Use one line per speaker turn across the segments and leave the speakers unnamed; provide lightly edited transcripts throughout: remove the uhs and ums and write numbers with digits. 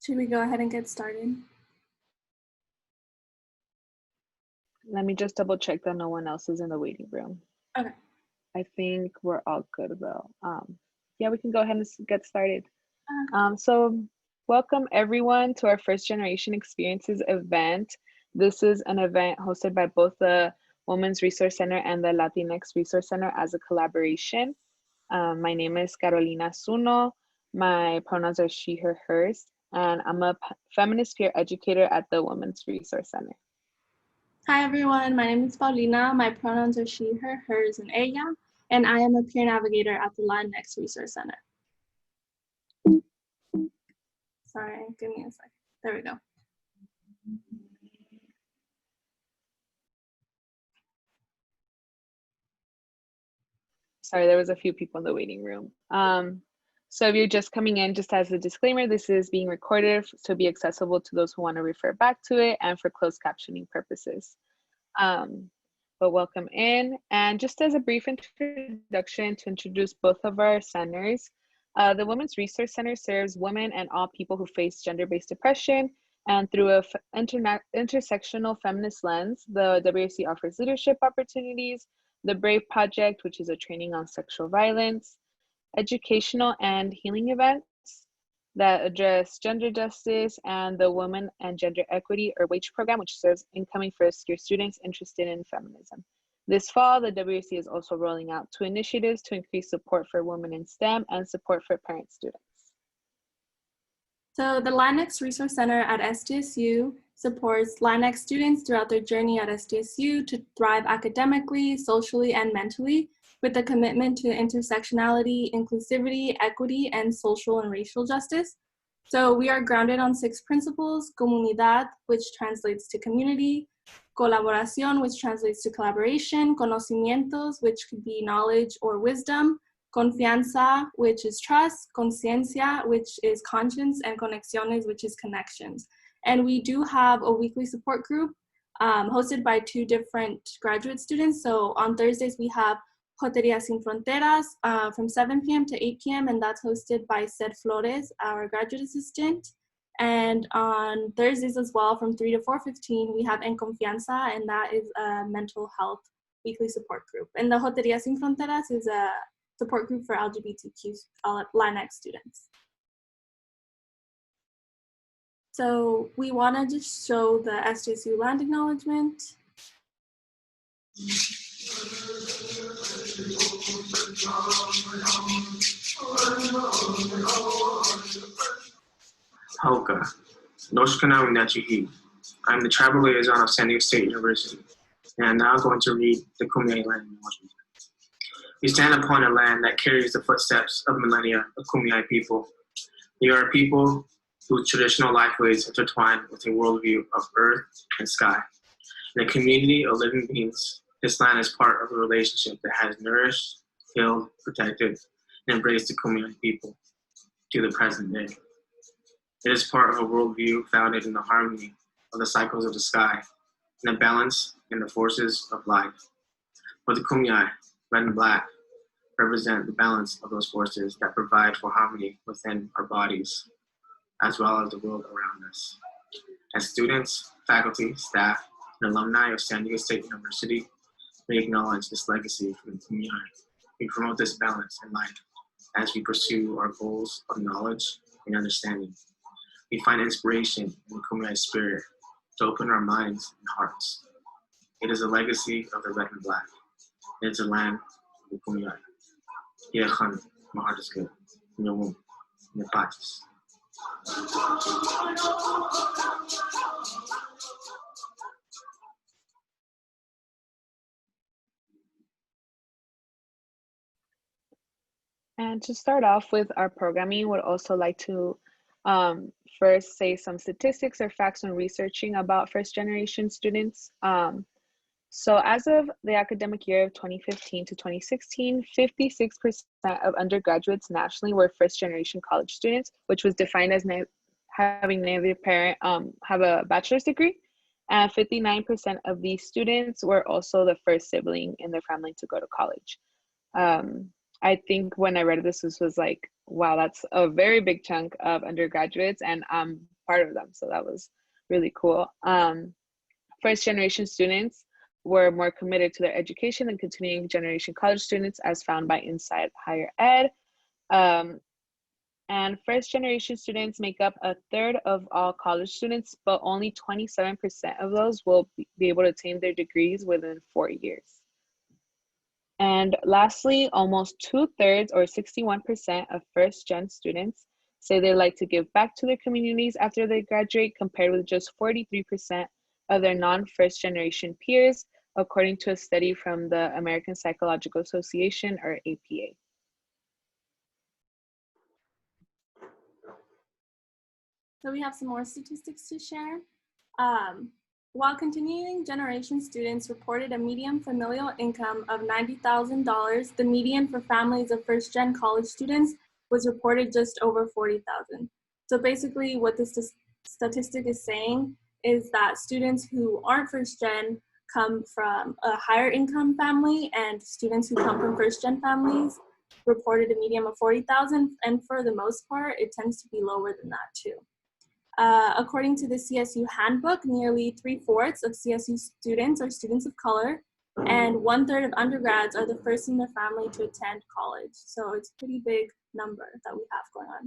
Should we go ahead and get started?
Let me just double check that no one else is in the waiting room.
Okay.
I think we're all good though. Yeah, we can go ahead and get started. So welcome everyone to our First Generation Experiences event. This is an event hosted by both the Women's Resource Center and the Latinx Resource Center as a collaboration. My name is Carolina Zuno. My pronouns are she, her, hers, and I'm a feminist peer educator at the Women's Resource Center.
Hi everyone, my name is Paulina. My pronouns are she, her, hers, and ella, and I am a peer navigator at the Latinx Resource Center. Sorry, give me a second. There we go.
Sorry, there was a few people in the waiting room. So if you're just coming in, just as a disclaimer, this is being recorded to be accessible to those who want to refer back to it and for closed captioning purposes. But welcome in. And just as a brief introduction to introduce both of our centers, the Women's Resource Center serves women and all people who face gender-based oppression. And through a intersectional feminist lens, the WRC offers leadership opportunities, the BRAVE Project, which is a training on sexual violence, educational and healing events that address gender justice, and the Women and Gender Equity or WAGE program, which serves incoming first-year students interested in feminism. This fall, the WRC is also rolling out 2 initiatives to increase support for women in STEM and support for parent students.
So the Latinx Resource Center at SDSU supports Latinx students throughout their journey at SDSU to thrive academically, socially, and mentally, with a commitment to intersectionality, inclusivity, equity, and social and racial justice. So we are grounded on 6 principles: comunidad, which translates to community; colaboración, which translates to collaboration; conocimientos, which could be knowledge or wisdom; confianza, which is trust; conciencia, which is conscience; and conexiones, which is connections. And we do have a weekly support group hosted by 2 different graduate students. So on Thursdays, we have Joteria Sin Fronteras from 7 p.m. to 8 p.m. and that's hosted by Sed Flores, our graduate assistant. And on Thursdays as well, from 3 to 4:15, we have En Confianza, and that is a mental health weekly support group. And the Joteria Sin Fronteras is a support group for LGBTQ Latinx students. So we want to just show the SDSU land acknowledgement.
Hauka, Noshkana Nachihi. I'm the tribal liaison of San Diego State University, and I'm now going to read the Kumeyaay land acknowledgement. We stand upon a land that carries the footsteps of millennia of Kumeyaay people. We are a people whose traditional lifeways intertwine with a worldview of earth and sky. In a community of living beings, this land is part of a relationship that has nourished, healed, protected, and embraced the Kumeyaay people to the present day. It is part of a worldview founded in the harmony of the cycles of the sky and the balance in the forces of life. For the Kumeyaay, red and black, represent the balance of those forces that provide for harmony within our bodies, as well as the world around us. As students, faculty, staff, and alumni of San Diego State University, we acknowledge this legacy from the Kumeyaay. We promote this balance in life as we pursue our goals of knowledge and understanding. We find inspiration in the Kumeyaay spirit to open our minds and hearts. It is a legacy of the red and black. It is a land of the Kumeyaay. Yechan, my heart is good. In your womb, in your patches.
And to start off with our programming, would also like to first say some statistics or facts when researching about first generation students. So as of the academic year of 2015 to 2016, 56% of undergraduates nationally were first generation college students, which was defined as having neither parent have a bachelor's degree. And 59% of these students were also the first sibling in their family to go to college. I think when I read this was like, wow, that's a very big chunk of undergraduates. And I'm part of them. So that was really cool. First generation students were more committed to their education than continuing generation college students, as found by Inside Higher Ed. And first generation students make up a third of all college students, but only 27% of those will be able to attain their degrees within 4 years. And lastly, almost 2/3 or 61% of first gen students say they like to give back to their communities after they graduate, compared with just 43% of their non-first generation peers, according to a study from the American Psychological Association, or APA.
So we have some more statistics to share. While continuing generation students reported a median familial income of $90,000, the median for families of first-gen college students was reported just over $40,000. So basically what this statistic is saying is that students who aren't first-gen come from a higher income family, and students who come from first-gen families reported a median of $40,000, and for the most part, it tends to be lower than that too. According to the CSU handbook, nearly 3/4 of CSU students are students of color, and 1/3 of undergrads are the first in their family to attend college. So it's a pretty big number that we have going on.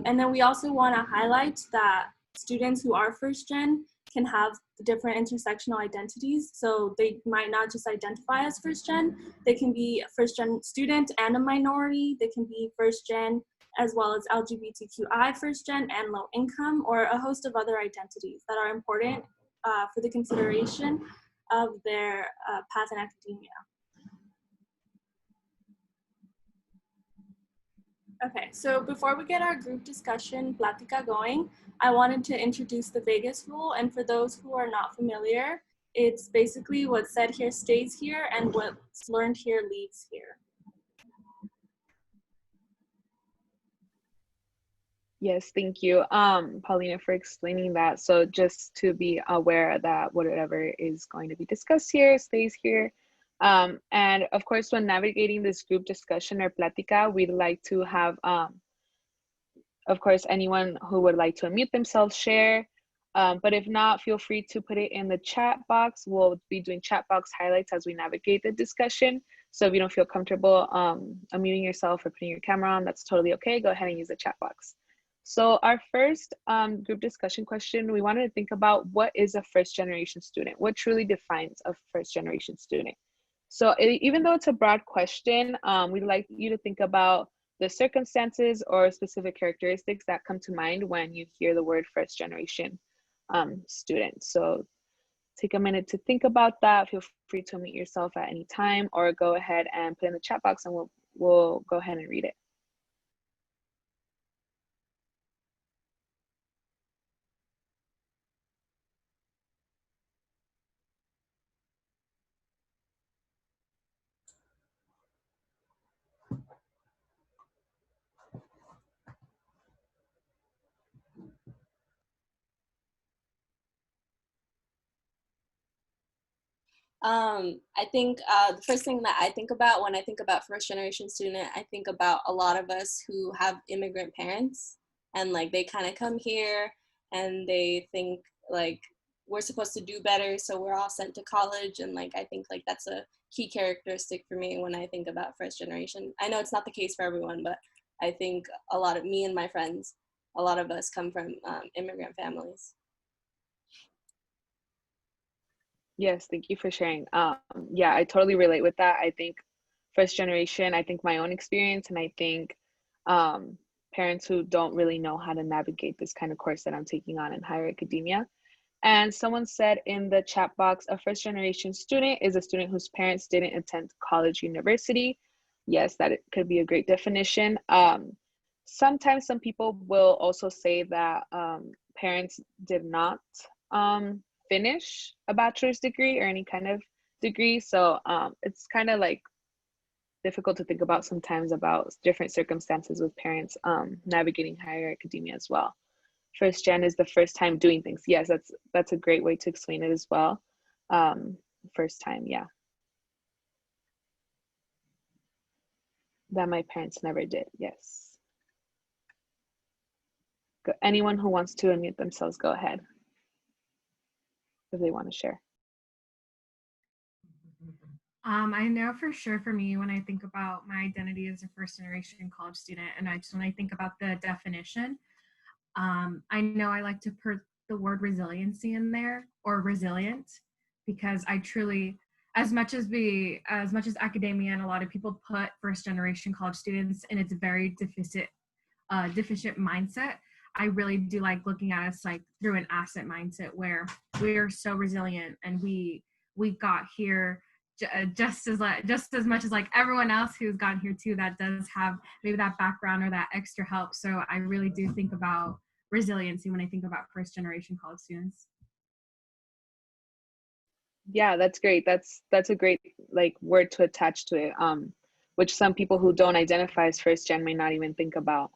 And then we also want to highlight that students who are first gen can have different intersectional identities. So they might not just identify as first gen, they can be a first gen student and a minority, they can be first gen as well as LGBTQI first gen and low income, or a host of other identities that are important for the consideration of their path in academia. Okay, so before we get our group discussion, Plática, going, I wanted to introduce the Vegas rule, and for those who are not familiar, it's basically what's said here stays here and what's learned here leaves here.
Yes, thank you, Paulina, for explaining that. So just to be aware that whatever is going to be discussed here stays here. And of course, when navigating this group discussion or plática, we'd like to have, of course, anyone who would like to unmute themselves share. But if not, feel free to put it in the chat box. We'll be doing chat box highlights as we navigate the discussion. So if you don't feel comfortable unmuting yourself or putting your camera on, that's totally okay. Go ahead and use the chat box. So our first group discussion question, we wanted to think about what is a first generation student? What truly defines a first generation student? So even though it's a broad question, we'd like you to think about the circumstances or specific characteristics that come to mind when you hear the word first generation student. So take a minute to think about that. Feel free to unmute yourself at any time, or go ahead and put in the chat box and we'll go ahead and read it.
I think the first thing that I think about when I think about first generation student, I think about a lot of us who have immigrant parents, and like they kind of come here and they think like we're supposed to do better, so we're all sent to college. And like I think like that's a key characteristic for me when I think about first generation. I know it's not the case for everyone, but I think a lot of me and my friends, a lot of us come from immigrant families.
Yes, thank you for sharing. Yeah, I totally relate with that. I think first generation, I think my own experience, and I think parents who don't really know how to navigate this kind of course that I'm taking on in higher academia. And someone said in the chat box, a first generation student is a student whose parents didn't attend college, university. Yes, that could be a great definition. Sometimes some people will also say that parents did not finish a bachelor's degree or any kind of degree. So it's kind of like difficult to think about sometimes about different circumstances with parents navigating higher academia as well. First gen is the first time doing things. Yes, that's a great way to explain it as well. First time, yeah. That my parents never did, yes. Anyone who wants to unmute themselves, go ahead if they want to share.
I know for sure for me, when I think about my identity as a first generation college student, and when I think about the definition, I know I like to put the word resiliency in there, or resilient, because I truly, as much as academia and a lot of people put first generation college students in its very deficient mindset, I really do like looking at us like through an asset mindset where we are so resilient and we got here just as much as like everyone else who's gotten here too, that does have maybe that background or that extra help. So I really do think about resiliency when I think about first generation college students.
Yeah, that's great. That's a great like word to attach to it, which some people who don't identify as first gen may not even think about.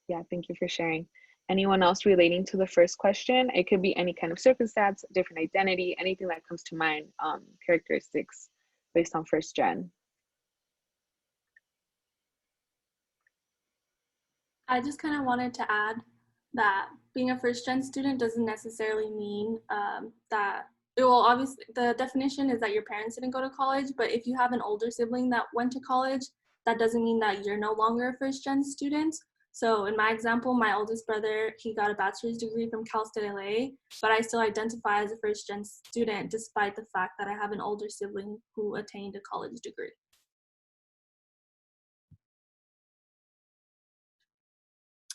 Yeah, thank you for sharing. Anyone else relating to the first question? It could be any kind of circumstance, different identity, anything that comes to mind, characteristics based on first gen.
I just kind of wanted to add that being a first gen student doesn't necessarily mean that, well, obviously the definition is that your parents didn't go to college, but if you have an older sibling that went to college, that doesn't mean that you're no longer a first gen student. So in my example, my oldest brother, he got a bachelor's degree from Cal State LA, but I still identify as a first gen student despite the fact that I have an older sibling who attained a college degree.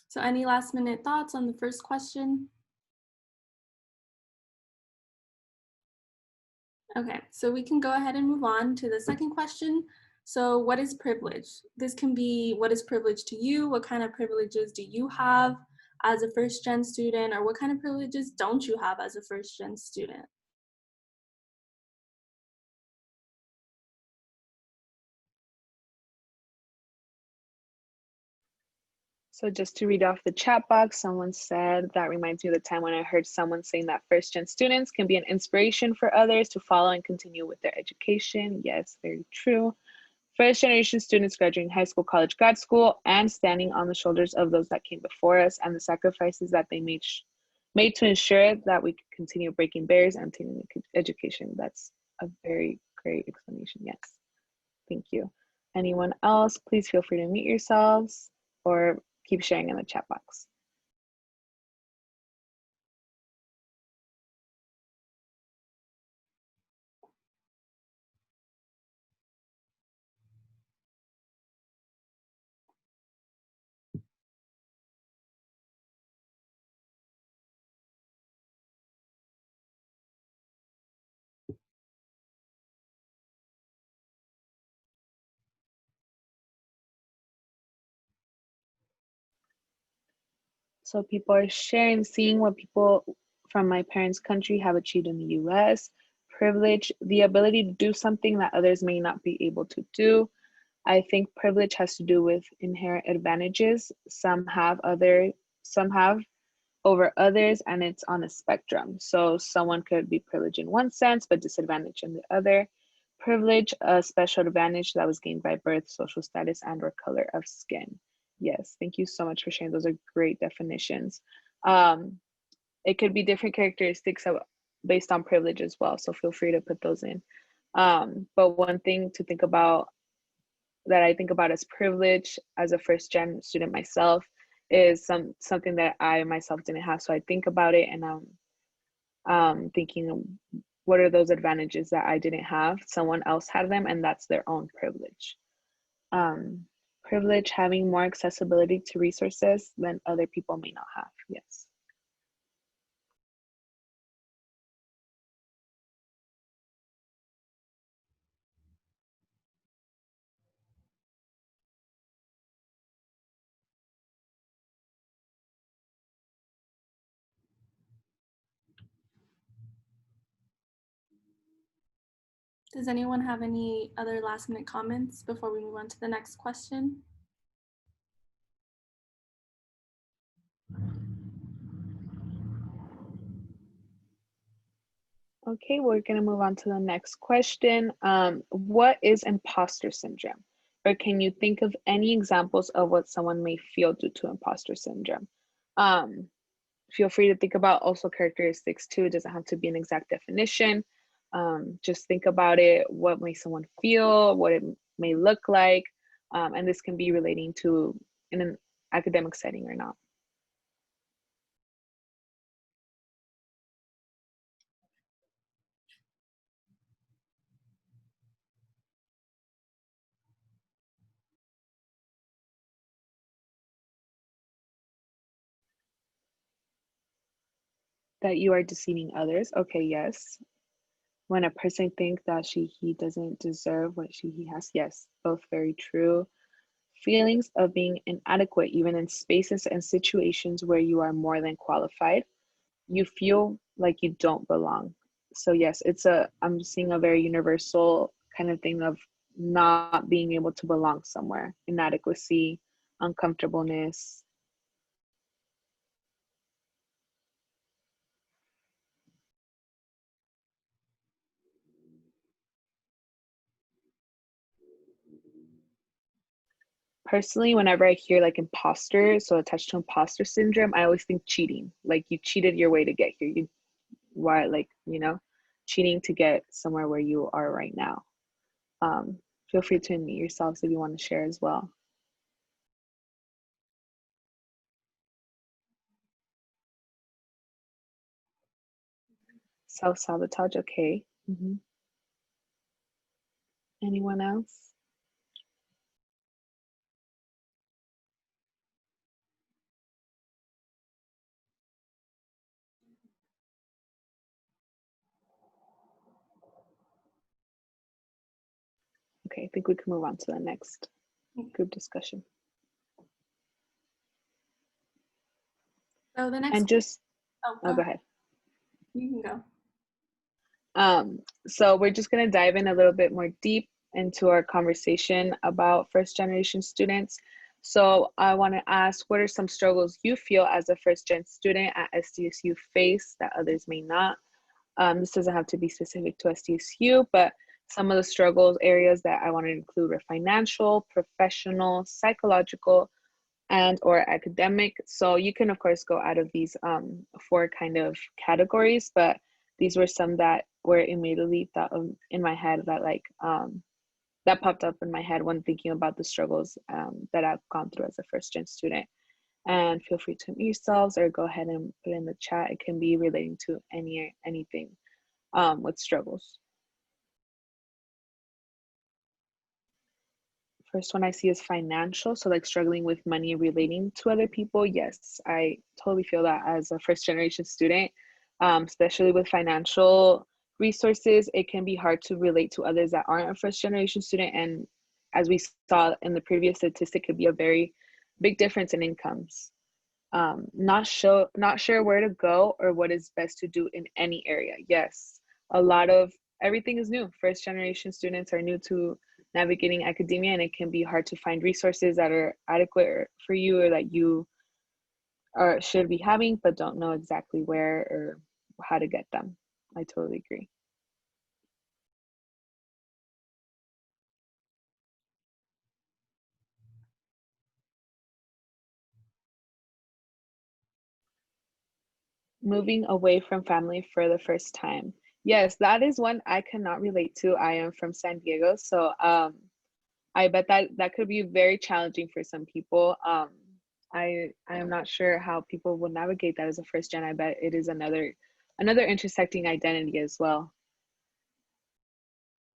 So any last minute thoughts on the first question? Okay, so we can go ahead and move on to the second question. So what is privilege? This can be what is privilege to you? What kind of privileges do you have as a first gen student, or what kind of privileges don't you have as a first gen student?
So just to read off the chat box, someone said, that reminds me of the time when I heard someone saying that first gen students can be an inspiration for others to follow and continue with their education. Yes, very true. First generation students graduating high school, college, grad school, and standing on the shoulders of those that came before us and the sacrifices that they made to ensure that we could continue breaking barriers and obtaining education. That's a very great explanation. Yes, thank you. Anyone else, please feel free to mute yourselves or keep sharing in the chat box. So people are sharing, seeing what people from my parents' country have achieved in the US. Privilege, the ability to do something that others may not be able to do. I think privilege has to do with inherent advantages. Some have over others, and it's on a spectrum. So someone could be privileged in one sense, but disadvantaged in the other. Privilege, a special advantage that was gained by birth, social status, and or color of skin. Yes, thank you so much for sharing. Those are great definitions. It could be different characteristics based on privilege as well, so feel free to put those in. But one thing to think about that I think about as privilege as a first gen student myself is something that I myself didn't have. So I think about it and I'm thinking, what are those advantages that I didn't have? Someone else had them, and that's their own privilege. Privilege, having more accessibility to resources than other people may not have. Yes.
Does anyone have any other last minute comments before we move on to the next question?
Okay, we're gonna move on to the next question. What is imposter syndrome? Or can you think of any examples of what someone may feel due to imposter syndrome? Feel free to think about also characteristics too. It doesn't have to be an exact definition. Just think about it, what may someone feel, what it may look like, and this can be relating to in an academic setting or not. That you are deceiving others. Okay, yes. When a person thinks that he doesn't deserve what he has. Yes, both very true. Feelings of being inadequate, even in spaces and situations where you are more than qualified. You feel like you don't belong. So yes, I'm seeing a very universal kind of thing of not being able to belong somewhere. Inadequacy, uncomfortableness. Personally, whenever I hear like imposter, so attached to imposter syndrome, I always think cheating. Like you cheated your way to get here. Cheating to get somewhere where you are right now. Feel free to unmute yourselves if you want to share as well. Self-sabotage, okay. Anyone else? Okay, I think we can move on to the next group discussion.
So the next
And just,
go
go ahead.
You can go.
So we're just going to dive in a little bit more deep into our conversation about first generation students. So I want to ask, what are some struggles you feel as a first gen student at SDSU face that others may not? This doesn't have to be specific to SDSU, but some of the struggles areas that I want to include are financial, professional, psychological, and or academic. So you can of course go out of these 4 kind of categories, but these were some that were immediately thought of in my head that that popped up in my head when thinking about the struggles that I've gone through as a first gen student. And feel free to unmute yourselves or go ahead and put in the chat. It can be relating to anything with struggles. First one I see is financial. So like struggling with money relating to other people. Yes, I totally feel that as a first generation student, especially with financial resources, it can be hard to relate to others that aren't a first generation student. And as we saw in the previous statistic, could be a very big difference in incomes. Not sure where to go or what is best to do in any area. Yes, everything is new. First generation students are new to navigating academia, and it can be hard to find resources that are adequate for you or that you should be having, but don't know exactly where or how to get them. I totally agree. Moving away from family for the first time. Yes, that is one I cannot relate to. I am from San Diego, so I bet that could be very challenging for some people. I am not sure how people will navigate that as a first gen. I bet it is another intersecting identity as well.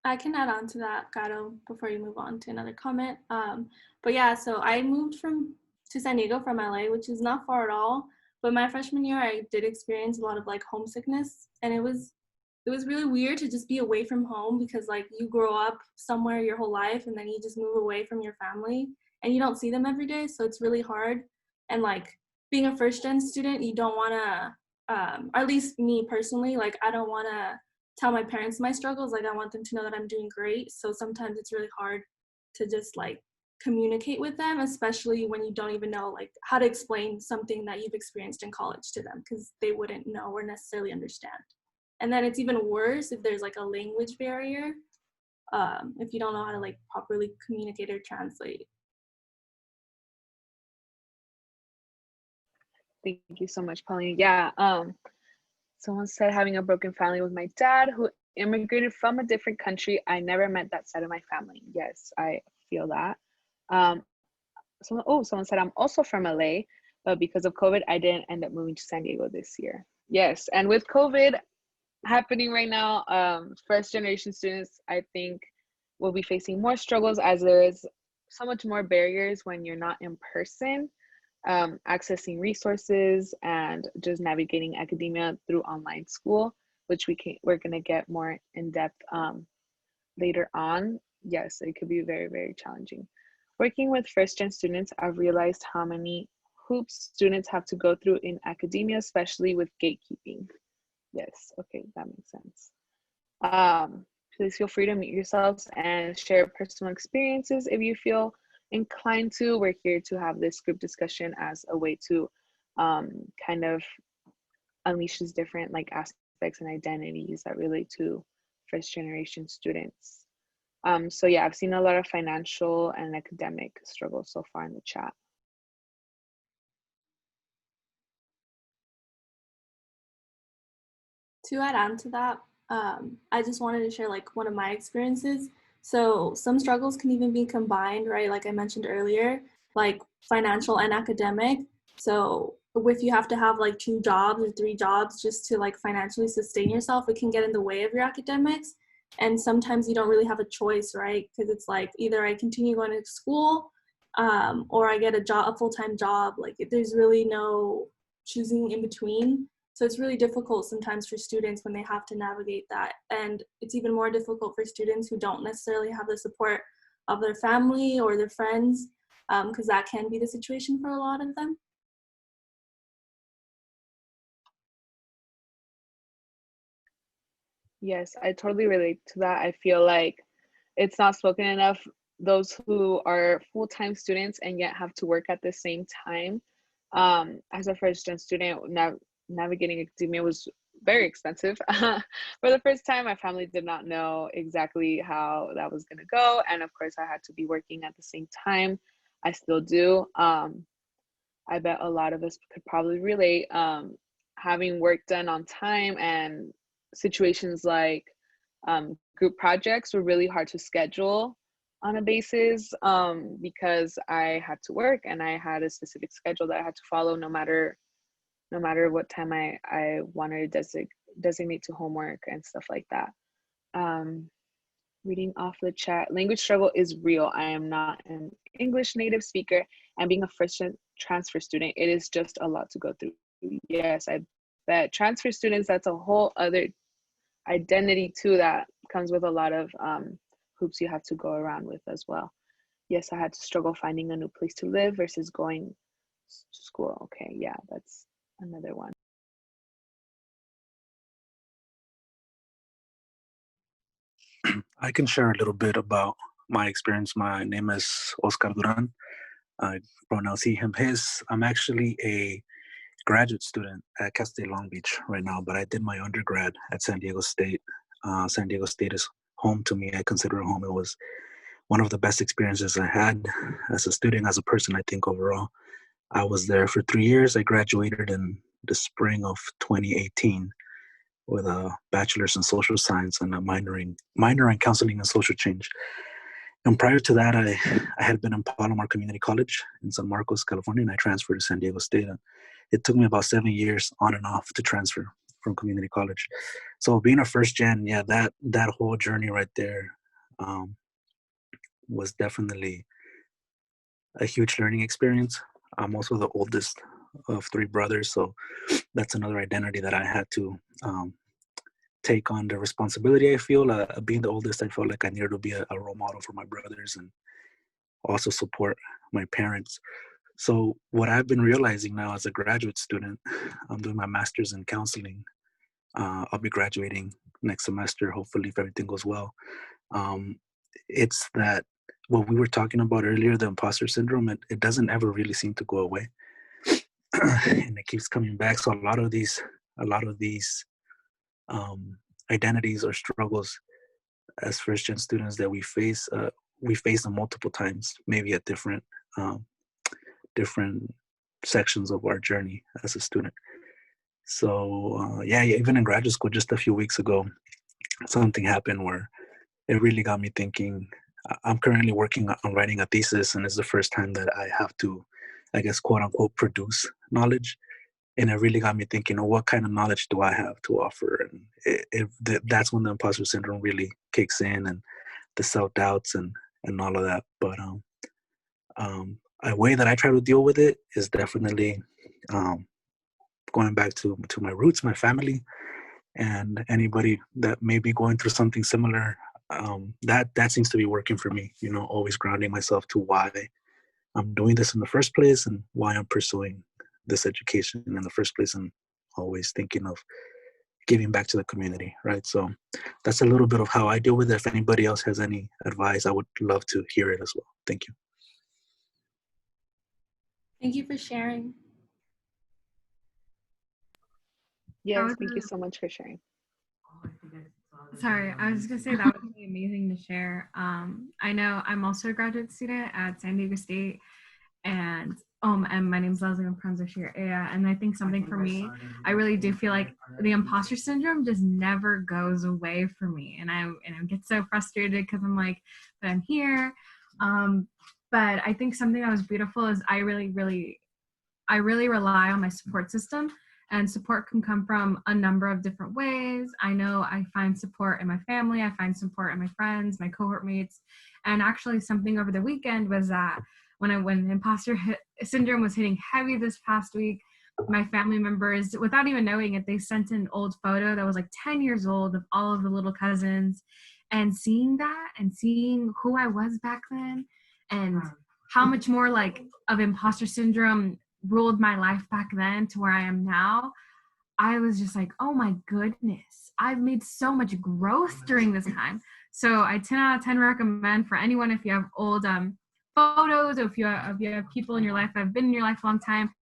I can add on to that, Gato, before you move on to another comment. But yeah, so I moved to San Diego from LA, which is not far at all. But my freshman year, I did experience a lot of like homesickness, and it was really weird to just be away from home because like you grow up somewhere your whole life and then you just move away from your family and you don't see them every day, so it's really hard. And like being a first gen student, you don't want to, or at least me personally, like I don't want to tell my parents my struggles. Like I want them to know that I'm doing great. So sometimes it's really hard to just like communicate with them, especially when you don't even know like how to explain something that you've experienced in college to them, because they wouldn't know or necessarily understand. And then it's even worse if there's like a language barrier, if you don't know how to like properly communicate or translate.
Thank you so much, Pauline. Yeah. Someone said having a broken family with my dad who immigrated from a different country. I never met that side of my family. Yes, I feel that. Um, someone said I'm also from LA, but because of COVID, I didn't end up moving to San Diego this year. Yes, and with COVID happening right now, first generation students, I think, will be facing more struggles as there is so much more barriers when you're not in person, accessing resources and just navigating academia through online school, which we're going to get more in depth later on. Yes, it could be very, very challenging. Working with first gen students, I've realized how many hoops students have to go through in academia, especially with gatekeeping. Yes, okay, that makes sense. Please feel free to mute yourselves and share personal experiences if you feel inclined to. We're here to have this group discussion as a way to kind of unleash these different like aspects and identities that relate to first generation students. So yeah, I've seen a lot of financial and academic struggles so far in the chat.
To add on to that, I just wanted to share like one of my experiences. So some struggles can even be combined, right? Like I mentioned earlier, like financial and academic. So if you have to have like 2 jobs or 3 jobs just to like financially sustain yourself, it can get in the way of your academics. And sometimes you don't really have a choice, right? Because it's like either I continue going to school or I get a full-time job. Like there's really no choosing in between. So it's really difficult sometimes for students when they have to navigate that. And it's even more difficult for students who don't necessarily have the support of their family or their friends, because that can be the situation for a lot of them.
Yes, I totally relate to that. I feel like it's not spoken enough. Those who are full-time students and yet have to work at the same time. As a first-gen student, navigating academia was very expensive. For the first time, my family did not know exactly how that was going to go. And of course, I had to be working at the same time. I still do. I bet a lot of us could probably relate. Having work done on time and situations like group projects were really hard to schedule on a basis because I had to work and I had a specific schedule that I had to follow no matter what time I wanted to designate to homework and stuff like that. Reading off the chat, language struggle is real. I am not an English native speaker, and being a first transfer student, it is just a lot to go through. Yes, I bet transfer students, that's a whole other identity too that comes with a lot of hoops you have to go around with as well. Yes, I had to struggle finding a new place to live versus going to school. Okay, yeah, that's another one.
I can share a little bit about my experience. My name is Oscar Duran. I pronounce he, him, his. I'm actually a graduate student at Cal State Long Beach right now, but I did my undergrad at San Diego State. San Diego State is home to me. I consider it home. It was one of the best experiences I had as a student, as a person, I think overall. I was there for 3 years. I graduated in the spring of 2018 with a bachelor's in social science and a minor in counseling and social change. And prior to that, I had been in Palomar Community College in San Marcos, California, and I transferred to San Diego State. And it took me about 7 years on and off to transfer from community college. So being a first gen, yeah, that whole journey right there was definitely a huge learning experience. I'm also the oldest of 3 brothers, so that's another identity that I had to take on the responsibility. I feel being the oldest, I felt like I needed to be a role model for my brothers and also support my parents. So what I've been realizing now as a graduate student, I'm doing my master's in counseling. I'll be graduating next semester, hopefully, if everything goes well. It's that what we were talking about earlier, the imposter syndrome, it doesn't ever really seem to go away. And it keeps coming back. So a lot of these identities or struggles as first gen students that we face them multiple times, maybe at different sections of our journey as a student. So yeah, even in graduate school, just a few weeks ago, something happened where it really got me thinking. I'm currently working on writing a thesis, and it's the first time that I have to, I guess, quote unquote, produce knowledge. And it really got me thinking, oh, what kind of knowledge do I have to offer? And that's when the imposter syndrome really kicks in, and the self doubts and all of that. But a way that I try to deal with it is definitely going back to my roots, my family, and anybody that may be going through something similar. That seems to be working for me. You know, always grounding myself to why I'm doing this in the first place and why I'm pursuing this education in the first place, and always thinking of giving back to the community, right? So that's a little bit of how I deal with it. If anybody else has any advice, I would love to hear it as well. Thank you.
Thank you for sharing.
Yes, thank you so much for sharing.
Sorry, I was gonna say that would be amazing to share. I know I'm also a graduate student at San Diego State, and my name's Leslie. I'm from Zashir. Yeah, and I think something for me, I really do feel like the imposter syndrome just never goes away for me, and I get so frustrated because I'm like, but I'm here. But I think something that was beautiful is I really rely on my support system. And support can come from a number of different ways. I know I find support in my family. I find support in my friends, my cohort mates. And actually something over the weekend was that when imposter syndrome was hitting heavy this past week, my family members, without even knowing it, they sent an old photo that was like 10 years old of all of the little cousins. And seeing that and seeing who I was back then and how much more like of imposter syndrome ruled my life back then to where I am now, I was just like, oh my goodness, I've made so much growth during this time. So I 10 out of 10 recommend for anyone, if you have old photos, or if you have people in your life that have been in your life a long time,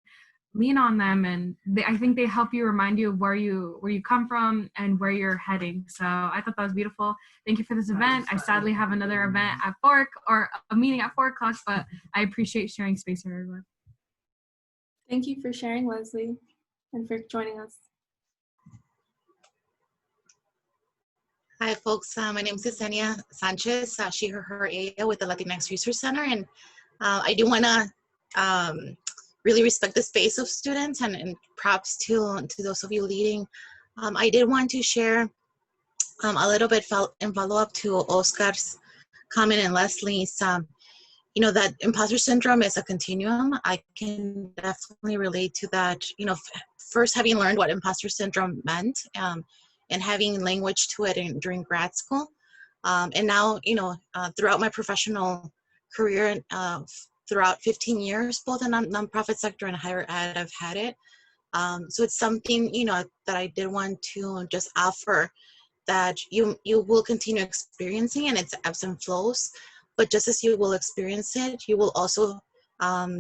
lean on them, and I think they help you remind you of where you come from and where you're heading. So I thought that was beautiful. Thank you for this event. I sadly have another event at 4 or a meeting at 4 o'clock, but I appreciate sharing space with everyone.
Thank you for sharing, Leslie, and for joining us.
Hi, folks. My name is Yesenia Sanchez, she, her, ella, with the Latinx Resource Center. And I do want to really respect the space of students, and props to those of you leading. I did want to share a little bit in follow-up to Oscar's comment and Leslie's, you know, that imposter syndrome is a continuum. I can definitely relate to that. You know, first having learned what imposter syndrome meant, and having language to it during grad school. And now, you know, throughout my professional career, throughout 15 years, both in nonprofit sector and higher ed, I've had it. So it's something, you know, that I did want to just offer, that you will continue experiencing, and it's ebbs and flows. But just as you will experience it, you will also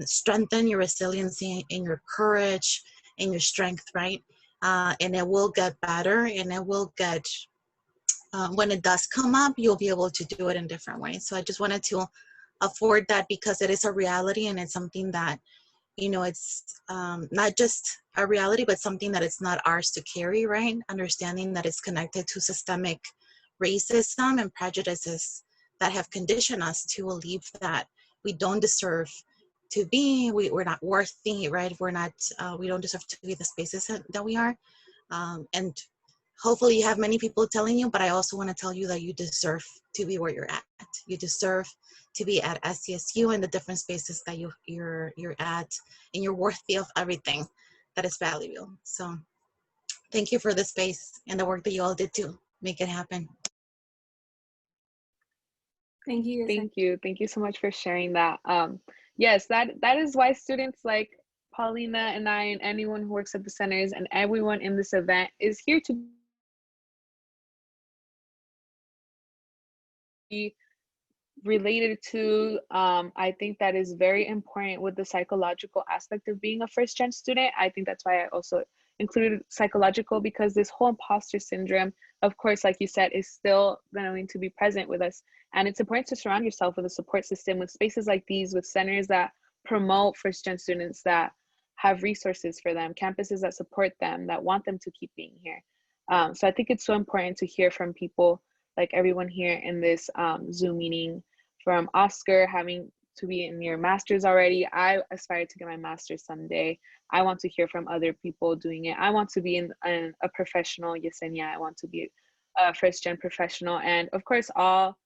strengthen your resiliency and your courage and your strength, right? And it will get better, and it will get, when it does come up, you'll be able to do it in different ways. So I just wanted to afford that, because it is a reality, and it's something that, you know, it's not just a reality, but something that it's not ours to carry, right? Understanding that it's connected to systemic racism and prejudices that have conditioned us to believe that we don't deserve to be, we're not worthy, right? We're not, we don't deserve to be the spaces that we are. And hopefully you have many people telling you, but I also want to tell you that you deserve to be where you're at. You deserve to be at SDSU and the different spaces that you're at, and you're worthy of everything that is valuable. So thank you for the space and the work that you all did to make it happen.
Thank you.
Thank you. Thank you so much for sharing that. Yes, that is why students like Paulina and I, and anyone who works at the centers, and everyone in this event is here to be related to. I think that is very important with the psychological aspect of being a first-gen student. I think that's why I also included psychological, because this whole imposter syndrome, of course, like you said, is still going to be present with us. And it's important to surround yourself with a support system, with spaces like these, with centers that promote first-gen students, that have resources for them, campuses that support them, that want them to keep being here. So I think it's so important to hear from people like everyone here in this Zoom meeting, from Oscar having to be in your master's already. I aspire to get my master's someday. I want to hear from other people doing it. I want to be in a professional, Yesenia. I want to be a first-gen professional. And of course, all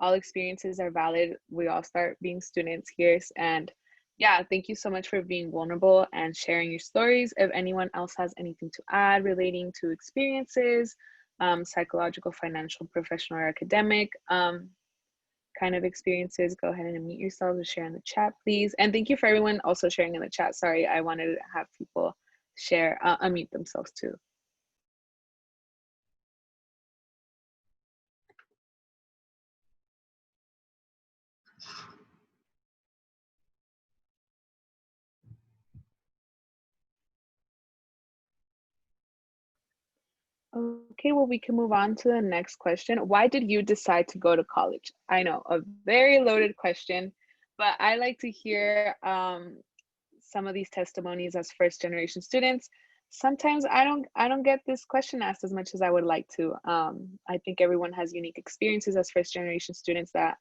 experiences are valid. We all start being students here. And yeah, thank you so much for being vulnerable and sharing your stories. If anyone else has anything to add relating to experiences, psychological, financial, professional, or academic kind of experiences, go ahead and unmute yourselves and share in the chat, please. And thank you for everyone also sharing in the chat. Sorry, I wanted to have people share, unmute themselves too. Okay, well, we can move on to the next question. Why did you decide to go to college? I know, a very loaded question, but I like to hear some of these testimonies as first-generation students. Sometimes I don't get this question asked as much as I would like to. I think everyone has unique experiences as first-generation students that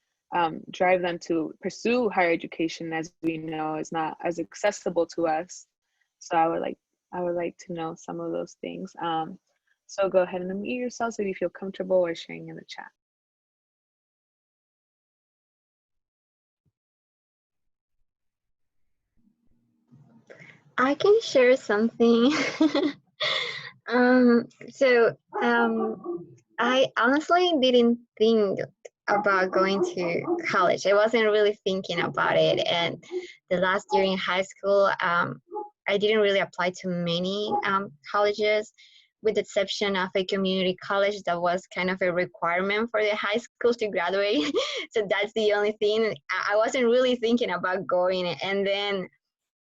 drive them to pursue higher education, as we know is not as accessible to us. So I would like to know some of those things. So go ahead and unmute yourselves if you feel comfortable or sharing in the chat.
I can share something. I honestly didn't think about going to college. I wasn't really thinking about it. And the last year in high school, I didn't really apply to many colleges, with the exception of a community college that was kind of a requirement for the high school to graduate. So that's the only thing. I wasn't really thinking about going. And then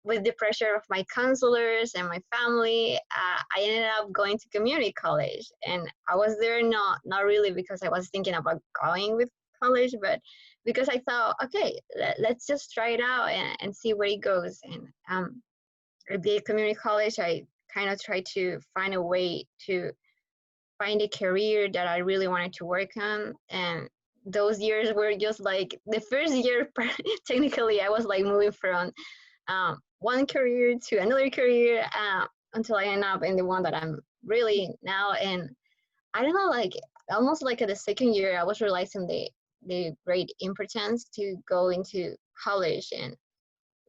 with the pressure of my counselors and my family, I ended up going to community college. And I was there not really because I was thinking about going with college, but because I thought, okay, let's just try it out and see where it goes. And at the community college, I kind of tried to find a way to find a career that I really wanted to work on. And those years were just like the first year, technically, I was like moving from one career to another career until I end up in the one that I'm really now. And I don't know, like almost like at the second year, I was realizing the great importance to go into college, and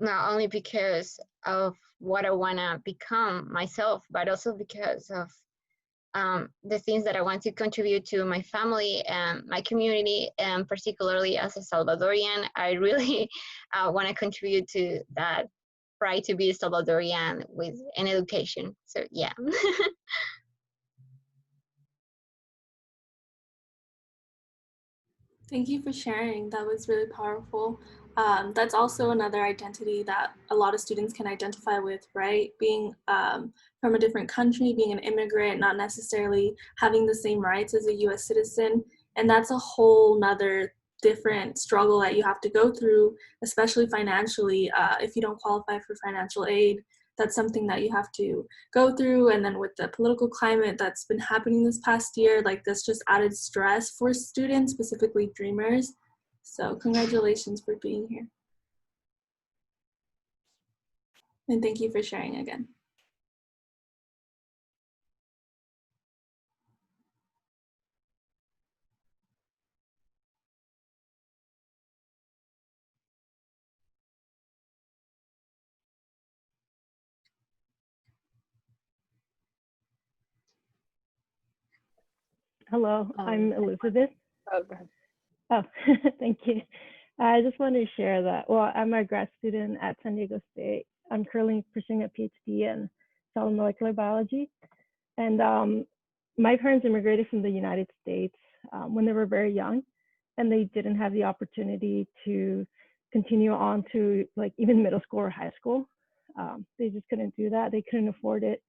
not only because of what I want to become myself, but also because of the things that I want to contribute to my family and my community, and particularly as a Salvadorian, I really want to contribute to that pride to be a Salvadorian with an education. So yeah.
Thank you for sharing. That was really powerful. That's also another identity that a lot of students can identify with, right? Being from a different country, being an immigrant, not necessarily having the same rights as a US citizen. And that's a whole nother different struggle that you have to go through, especially financially. If you don't qualify for financial aid, that's something that you have to go through. And then with the political climate that's been happening this past year, like this just added stress for students, specifically Dreamers. So congratulations for being here. And thank you for sharing again.
Hello, I'm Elizabeth.
Oh, go ahead.
Oh, thank you. I just wanted to share that, well, I'm a grad student at San Diego State. I'm currently pursuing a PhD in cell molecular biology. And my parents immigrated from the United States when they were very young, and they didn't have the opportunity to continue on to like even middle school or high school. They just couldn't do that. They couldn't afford it.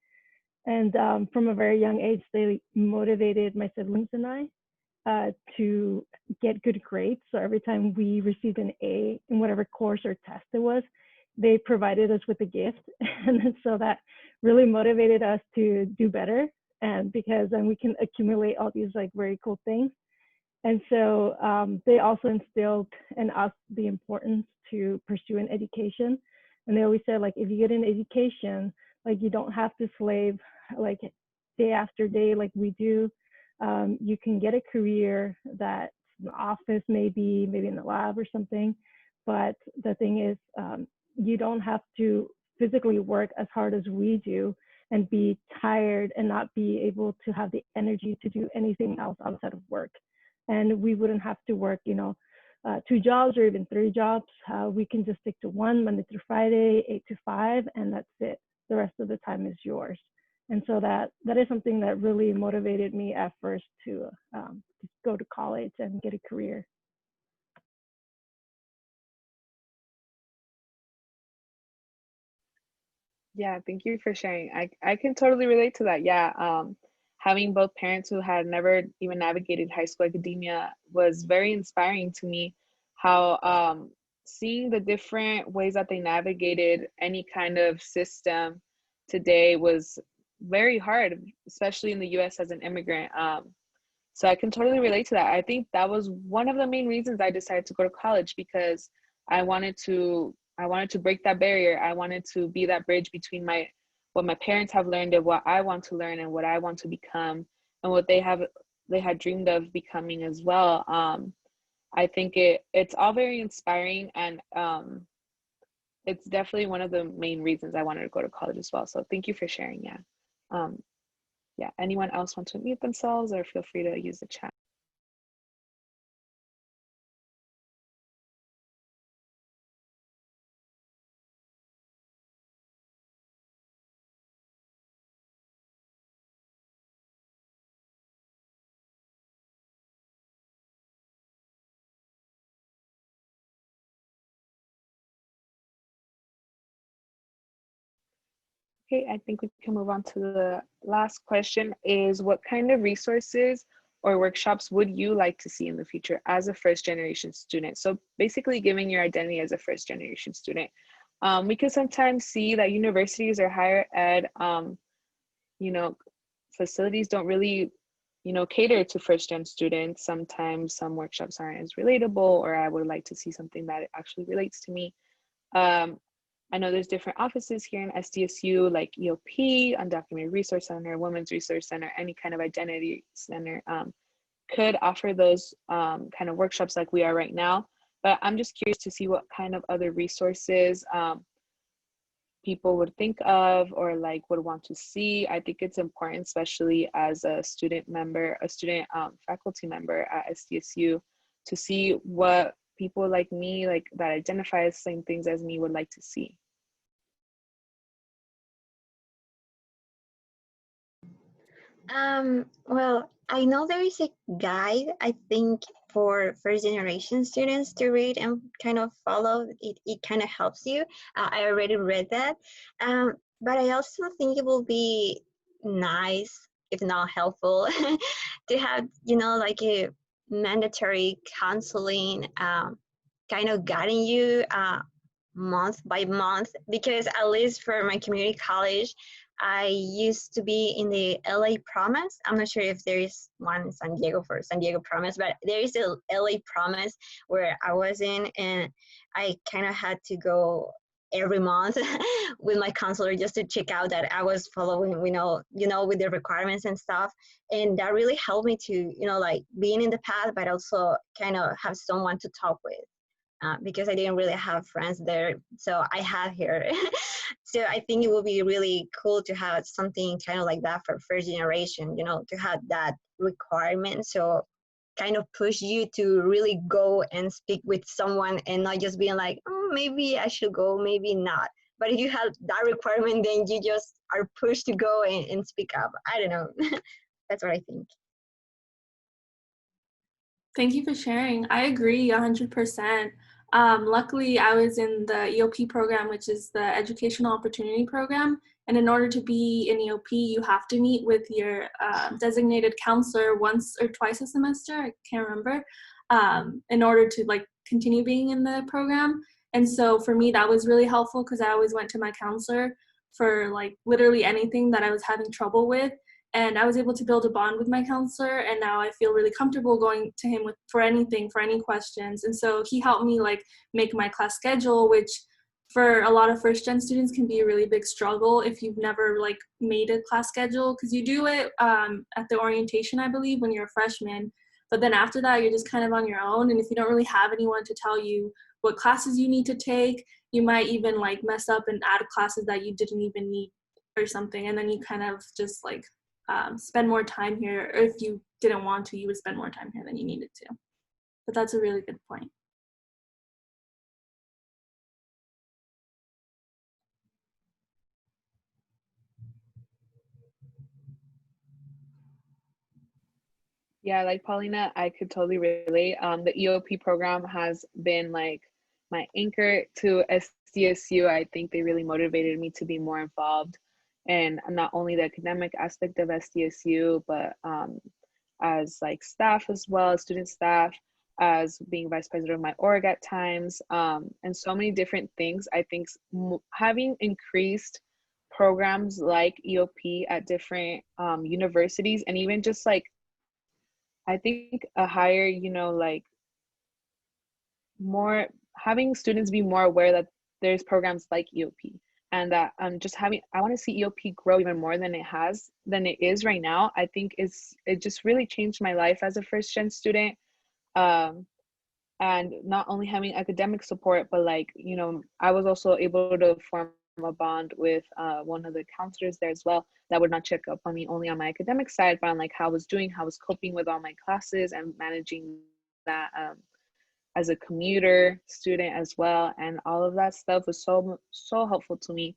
And from a very young age, they motivated my siblings and I to get good grades. So every time we received an A in whatever course or test it was, they provided us with a gift. And so that really motivated us to do better. And because then we can accumulate all these like very cool things. And so they also instilled in us the importance to pursue an education. And they always said, like, if you get an education, like, you don't have to slave like day after day like we do. You can get a career that in the office, maybe in the lab or something. But the thing is, you don't have to physically work as hard as we do and be tired and not be able to have the energy to do anything else outside of work. And we wouldn't have to work, 2 jobs or even 3 jobs. We can just stick to one, Monday through Friday, 8 to 5, and that's it. The rest of the time is yours. And so that is something that really motivated me at first to go to college and get a career.
Yeah, thank you for sharing. I can totally relate to that. Yeah, having both parents who had never even navigated high school academia was very inspiring to me. How seeing the different ways that they navigated any kind of system today was very hard, especially in the U.S. as an immigrant. So I can totally relate to that. I think that was one of the main reasons I decided to go to college, because I wanted to break that barrier. I wanted to be that bridge between what my parents have learned and what I want to learn and what I want to become and what they had dreamed of becoming as well. I think it's all very inspiring, and it's definitely one of the main reasons I wanted to go to college as well. So thank you for sharing. Yeah. Anyone else want to unmute themselves, or feel free to use the chat? Okay, I think we can move on to the last question, is what kind of resources or workshops would you like to see in the future as a first generation student? So basically giving your identity as a first generation student. We can sometimes see that universities or higher ed, facilities don't really, cater to first gen students. Sometimes some workshops aren't as relatable, or I would like to see something that actually relates to me. I know there's different offices here in SDSU, like EOP, Undocumented Resource Center, Women's Resource Center, any kind of identity center could offer those kind of workshops like we are right now. But I'm just curious to see what kind of other resources people would think of or like would want to see. I think it's important, especially as a student faculty member at SDSU, to see what people like me, like that identify as same things as me, would like to see.
Well, I know there is a guide, I think, for first generation students to read and kind of follow. It kind of helps you. I already read that. But I also think it will be nice, if not helpful, to have, like a mandatory counseling kind of guiding you month by month, because at least for my community college, I used to be in the LA Promise. I'm not sure if there is one in San Diego for San Diego Promise, but there is a LA Promise where I was in, and I kind of had to go every month with my counselor just to check out that I was following, with the requirements and stuff. And that really helped me to, like being in the path, but also kind of have someone to talk with. Because I didn't really have friends there, so I have here. So I think it will be really cool to have something kind of like that for first generation, to have that requirement. So kind of push you to really go and speak with someone and not just being like, oh, maybe I should go, maybe not. But if you have that requirement, then you just are pushed to go and speak up. I don't know. That's what I think.
Thank you for sharing. I agree 100%. Luckily, I was in the EOP program, which is the Educational Opportunity Program. And in order to be in EOP, you have to meet with your designated counselor once or twice a semester, I can't remember, in order to continue being in the program. And so for me, that was really helpful because I always went to my counselor for like literally anything that I was having trouble with. And I was able to build a bond with my counselor, and now I feel really comfortable going to him for anything, for any questions. And so he helped me like make my class schedule, which for a lot of first gen students can be a really big struggle if you've never like made a class schedule, because you do it at the orientation, I believe, when you're a freshman. But then after that, you're just kind of on your own. And if you don't really have anyone to tell you what classes you need to take, you might even like mess up and add classes that you didn't even need or something. And then you kind of just like spend more time here, or if you didn't want to, you would spend more time here than you needed to. But that's a really good point.
Yeah, like Paulina, I could totally relate. The EOP program has been like my anchor to SDSU. I think they really motivated me to be more involved in not only the academic aspect of SDSU, but as like staff as well, as student staff, as being vice president of my org at times, and so many different things. I think having increased programs like EOP at different universities, and even just like I think a higher, you know, like more having students be more aware that there's programs like EOP, and that just having, I want to see EOP grow even more than it is right now. I think it just really changed my life as a first gen student. And not only having academic support, but like, you know, I was also able to form a bond with one of the counselors there as well, that would not check up on me only on my academic side, but on like how I was doing, how I was coping with all my classes and managing that as a commuter student as well. And all of that stuff was so helpful to me.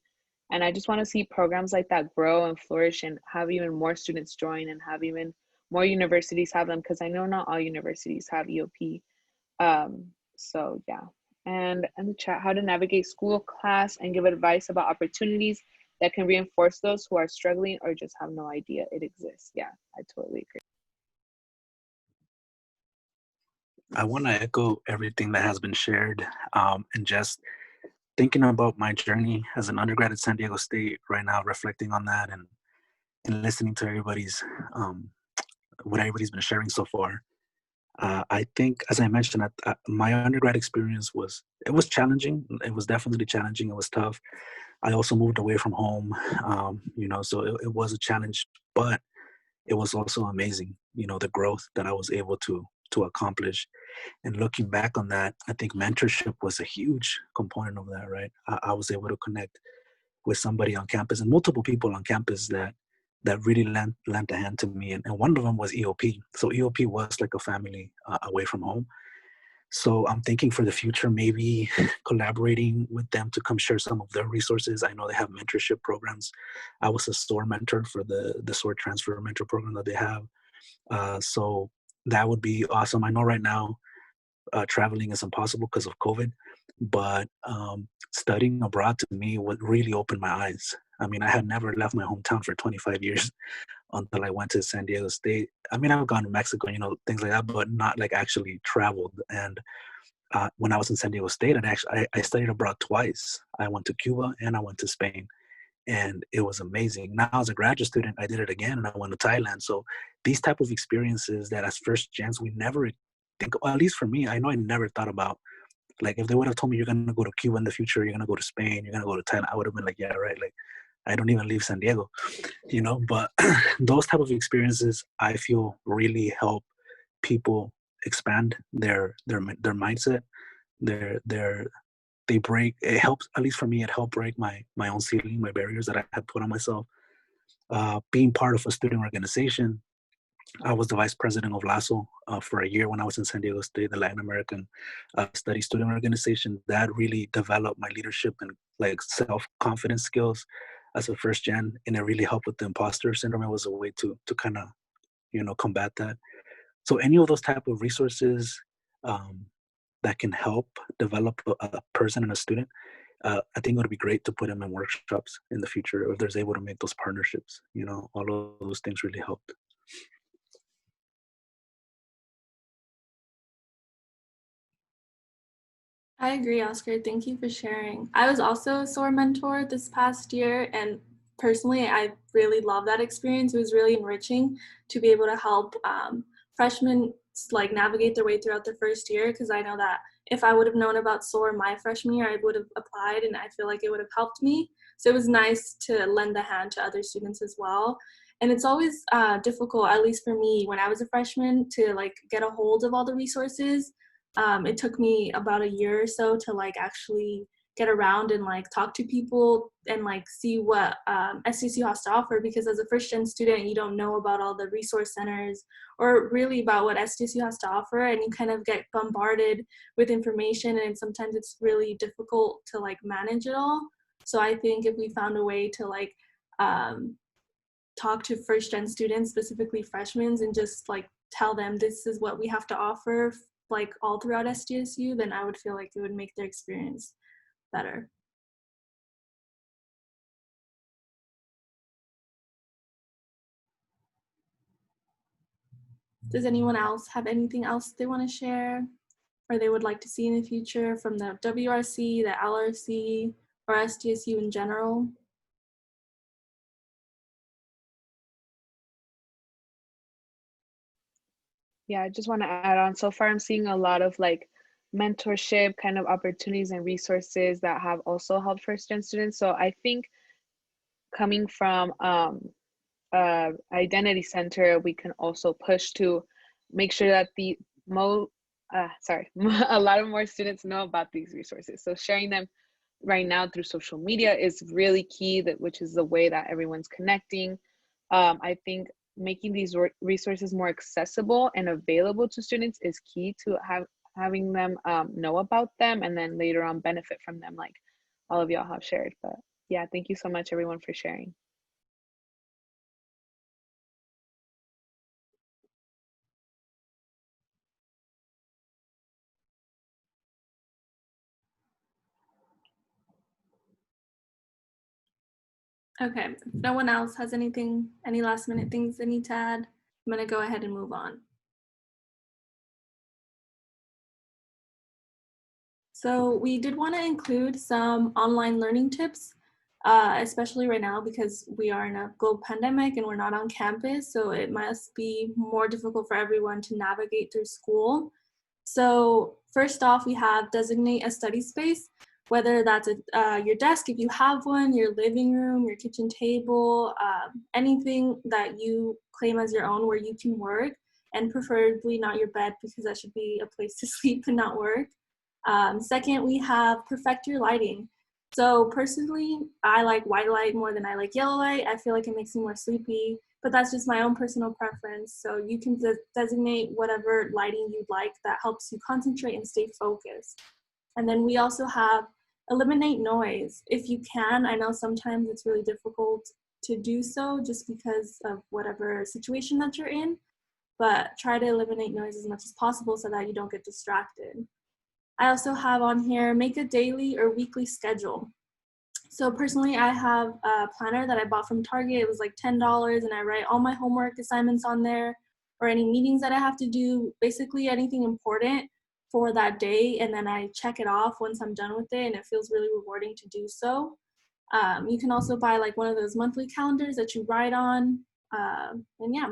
And I just want to see programs like that grow and flourish and have even more students join and have even more universities have them, because I know not all universities have EOP. So yeah. And in the chat, how to navigate school, class, and give advice about opportunities that can reinforce those who are struggling or just have no idea it exists. Yeah, I totally agree.
I want to echo everything that has been shared, and just thinking about my journey as an undergrad at San Diego State right now, reflecting on that and listening to everybody's what everybody's been sharing so far. I think, as I mentioned, my undergrad experience was challenging. It was definitely challenging. It was tough. I also moved away from home, you know, so it was a challenge, but it was also amazing. You know, the growth that I was able to accomplish. And looking back on that, I think mentorship was a huge component of that. Right, I was able to connect with somebody on campus and multiple people on campus that really lent a hand to me. And one of them was EOP. So EOP was like a family away from home. So I'm thinking for the future, maybe collaborating with them to come share some of their resources. I know they have mentorship programs. I was a SOAR mentor for the SOAR transfer mentor program that they have. So that would be awesome. I know right now traveling is impossible because of COVID, but studying abroad to me would really open my eyes. I mean, I had never left my hometown for 25 years until I went to San Diego State. I mean, I've gone to Mexico, you know, things like that, but not like actually traveled. And when I was in San Diego State, I studied abroad twice. I went to Cuba and I went to Spain, and it was amazing. Now as a graduate student, I did it again and I went to Thailand. So these type of experiences that as first gens, we never think, well, at least for me, I know I never thought about, like if they would have told me you're going to go to Cuba in the future, you're going to go to Spain, you're going to go to Thailand, I would have been like, yeah, right. Like I don't even leave San Diego, you know, but those type of experiences I feel really help people expand their mindset, they break, it helps, at least for me, it helped break my own ceiling, my barriers that I had put on myself. Being part of a student organization, I was the vice president of LASO for a year when I was in San Diego State, the Latin American Study Student Organization. That really developed my leadership and like self-confidence skills as a first gen, and it really helped with the imposter syndrome. It was a way to kind of, you know, combat that. So any of those type of resources that can help develop a person and a student, I think it would be great to put them in workshops in the future if there's able to make those partnerships. You know, all of those things really helped.
I agree, Oscar. Thank you for sharing. I was also a SOAR mentor this past year, and personally, I really love that experience. It was really enriching to be able to help freshmen like navigate their way throughout their first year, because I know that if I would have known about SOAR my freshman year, I would have applied, and I feel like it would have helped me. So it was nice to lend a hand to other students as well. And it's always difficult, at least for me, when I was a freshman, to like get a hold of all the resources. It took me about a year or so to like actually get around and like talk to people and like see what SDSU has to offer, because as a first gen student you don't know about all the resource centers or really about what SDSU has to offer, and you kind of get bombarded with information, and sometimes it's really difficult to like manage it all. So I think if we found a way to like talk to first gen students, specifically freshmen, and just like tell them this is what we have to offer like all throughout SDSU, then I would feel like it would make their experience better. Does anyone else have anything else they want to share or they would like to see in the future from the WRC, the LRC, or SDSU in general?
Yeah, I just want to add on. So far, I'm seeing a lot of like mentorship kind of opportunities and resources that have also helped first gen students. So I think coming from identity center, we can also push to make sure that a lot of more students know about these resources. So sharing them right now through social media is really key, which is the way that everyone's connecting. I think making these resources more accessible and available to students is key to having them know about them and then later on benefit from them, like all of y'all have shared. But yeah, thank you so much everyone for sharing.
Okay, if no one else has anything, any last minute things they need to add, I'm gonna go ahead and move on. So we did want to include some online learning tips, especially right now because we are in a global pandemic and we're not on campus, so it must be more difficult for everyone to navigate through school. So first off, we have designate a study space, whether that's your desk, if you have one, your living room, your kitchen table, anything that you claim as your own where you can work, and preferably not your bed because that should be a place to sleep and not work. Second, we have perfect your lighting. So personally, I like white light more than I like yellow light. I feel like it makes me more sleepy, but that's just my own personal preference. So you can designate whatever lighting you'd like that helps you concentrate and stay focused. And then we also have eliminate noise if you can. I know sometimes it's really difficult to do so just because of whatever situation that you're in, but try to eliminate noise as much as possible so that you don't get distracted. I also have on here, make a daily or weekly schedule. So personally, I have a planner that I bought from Target. It was like $10 and I write all my homework assignments on there or any meetings that I have to do, basically anything important for that day. And then I check it off once I'm done with it and it feels really rewarding to do so. You can also buy like one of those monthly calendars that you write on. And yeah,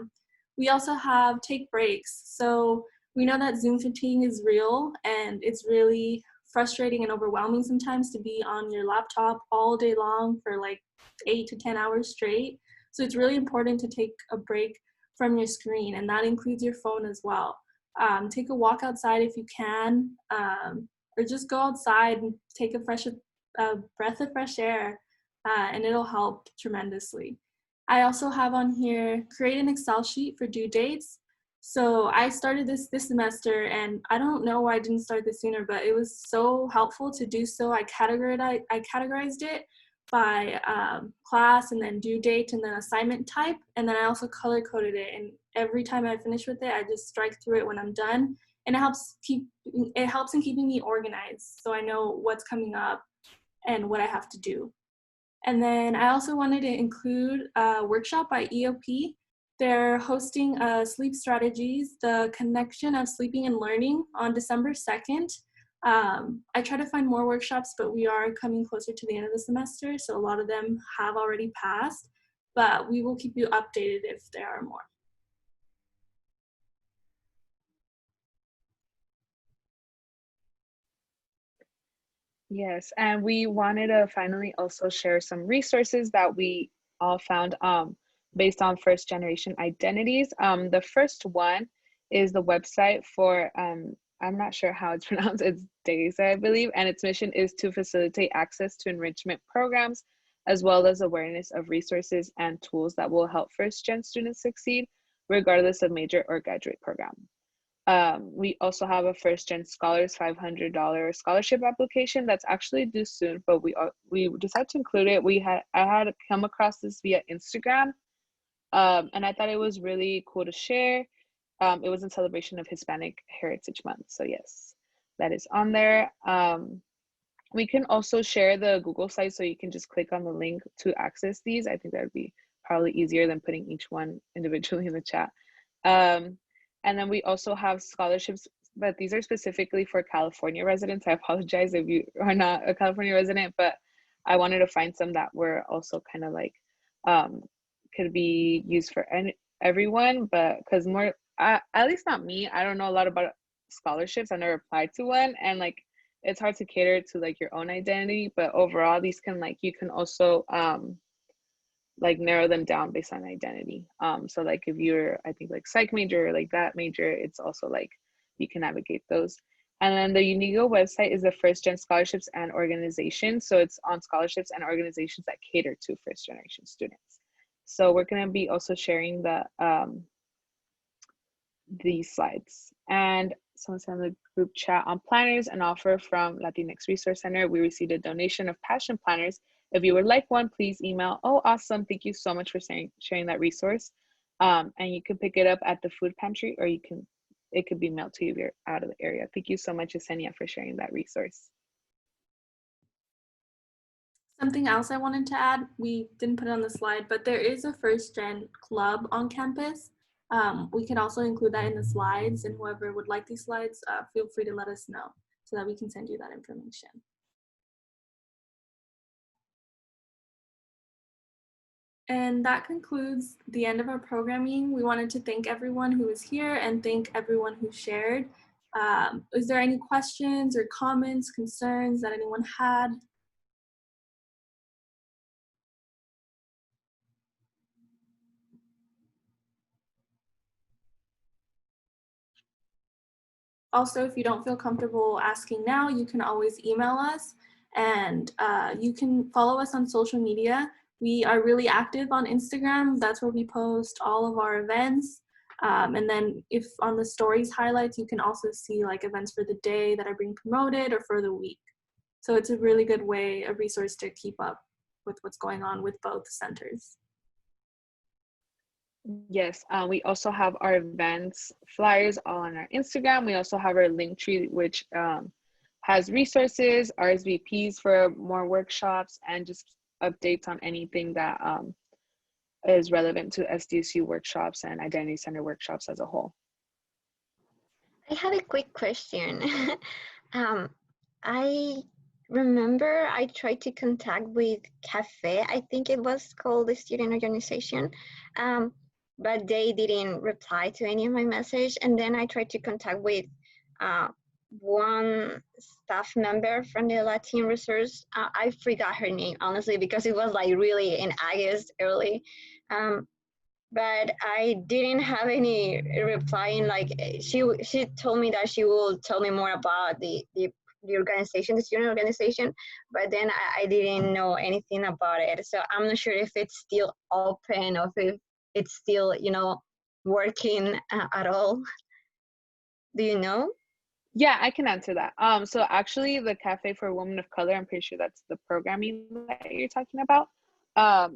we also have take breaks. So we know that Zoom fatigue is real and it's really frustrating and overwhelming sometimes to be on your laptop all day long for like 8 to 10 hours straight. So it's really important to take a break from your screen, and that includes your phone as well. Take a walk outside if you can, or just go outside and take a breath of fresh air, and it'll help tremendously. I also have on here, create an Excel sheet for due dates. So I started this semester, and I don't know why I didn't start this sooner, but it was so helpful to do so. I categorized it by class and then due date and then assignment type, and then I also color coded it. And every time I finish with it, I just strike through it when I'm done, and it helps in keeping me organized, so I know what's coming up and what I have to do. And then I also wanted to include a workshop by EOP. They're hosting Sleep Strategies, the connection of sleeping and learning on December 2nd. I try to find more workshops, but we are coming closer to the end of the semester, so a lot of them have already passed, but we will keep you updated if there are more.
Yes, and we wanted to finally also share some resources that we all found based on first generation identities. The first one is the website for, I'm not sure how it's pronounced, it's DAISA, I believe, and its mission is to facilitate access to enrichment programs, as well as awareness of resources and tools that will help first gen students succeed, regardless of major or graduate program. We also have a First Gen Scholars $500 scholarship application that's actually due soon, but we decided to include it. I had come across this via Instagram, and I thought it was really cool to share. It was in celebration of Hispanic Heritage Month, so yes, that is on there. We can also share the Google site, so you can just click on the link to access these. I think that would be probably easier than putting each one individually in the chat. And then we also have scholarships, but these are specifically for California residents. I apologize if you are not a California resident, but I wanted to find some that were also kind of like, could be used for everyone, but because more, at least not me, I don't know a lot about scholarships. I never applied to one, and like, it's hard to cater to like your own identity, but overall these can like, you can also, like narrow them down based on identity. So like if you're, I think like psych major or like that major, it's also like you can navigate those. And then the UNIGO website is the First Gen Scholarships and Organizations. So it's on scholarships and organizations that cater to first generation students. So we're gonna be also sharing these slides. And someone said in the group chat, on planners, an offer from Latinx Resource Center, we received a donation of passion planners. If you would like one, please email. Oh, awesome. Thank you so much for sharing that resource. And you can pick it up at the food pantry, or it could be mailed to you if you're out of the area. Thank you so much, Yesenia, for sharing that resource.
Something else I wanted to add, we didn't put it on the slide, but there is a First Gen club on campus. We can also include that in the slides, and whoever would like these slides, feel free to let us know so that we can send you that information. And that concludes the end of our programming. We wanted to thank everyone who was here and thank everyone who shared. Is there any questions or comments, concerns that anyone had? Also, if you don't feel comfortable asking now, you can always email us, and you can follow us on social media. We are really active on Instagram. That's where we post all of our events. And then if on the stories highlights, you can also see like events for the day that are being promoted or for the week. So it's a really good way, a resource to keep up with what's going on with both centers.
Yes, we also have our events flyers all on our Instagram. We also have our Linktree, which has resources, RSVPs for more workshops, and just updates on anything that is relevant to SDSU workshops and Identity Center workshops as a whole.
I have a quick question. I remember I tried to contact with CAFE, I think it was called the student organization, but they didn't reply to any of my message. And then I tried to contact with one staff member from the Latin Resource. I forgot her name, honestly, because it was like really in August early. But I didn't have any reply. In like she told me that she will tell me more about the organization, the student organization, but then I didn't know anything about it. So I'm not sure if it's still open or if it's still, you know, working at all. Do you know?
Yeah, I can answer that. So actually the Cafe for Women of Color, I'm pretty sure that's the programming that you're talking about.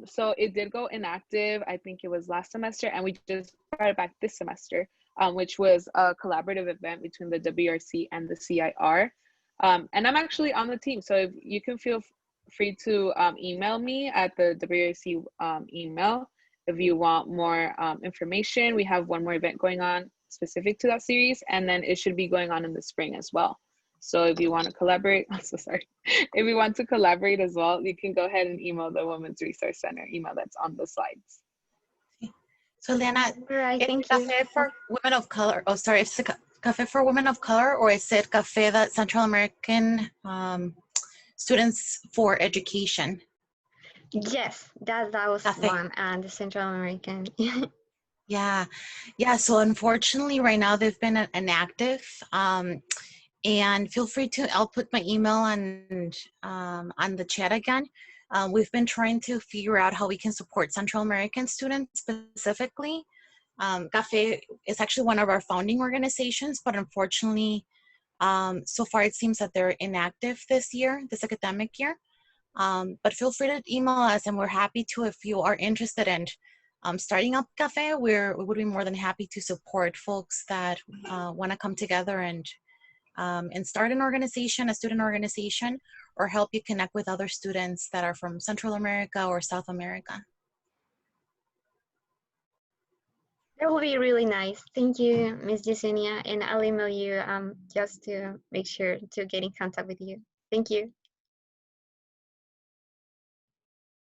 So it did go inactive, I think it was last semester, and we just brought it back this semester, which was a collaborative event between the WRC and the CIR. And I'm actually on the team, so if you can feel free to email me at the WRC email if you want more information. We have one more event going on specific to that series, and then it should be going on in the spring as well. So if you want to collaborate, I'm so sorry. If you want to collaborate as well, you can go ahead and email the Women's Resource Center email that's on the slides.
So Liana,
All right,
is
thank
it
you.
Cafe for women of color? Oh, sorry, is it Cafe for women of color, or is it Cafe that Central American students for education?
Yes, that was
Cafe.
one, and the Central American.
Yeah, so unfortunately right now they've been inactive, and feel free to, I'll put my email on the chat again. We've been trying to figure out how we can support Central American students specifically. Cafe is actually one of our founding organizations, but unfortunately, so far it seems that they're inactive this academic year. But feel free to email us, and we're happy to, if you are interested in starting up Cafe, we would be more than happy to support folks that want to come together and start an organization, a student organization, or help you connect with other students that are from Central America or South America.
That will be really nice. Thank you, Ms. Yesenia, and I'll email you just to make sure to get in contact with you. Thank you.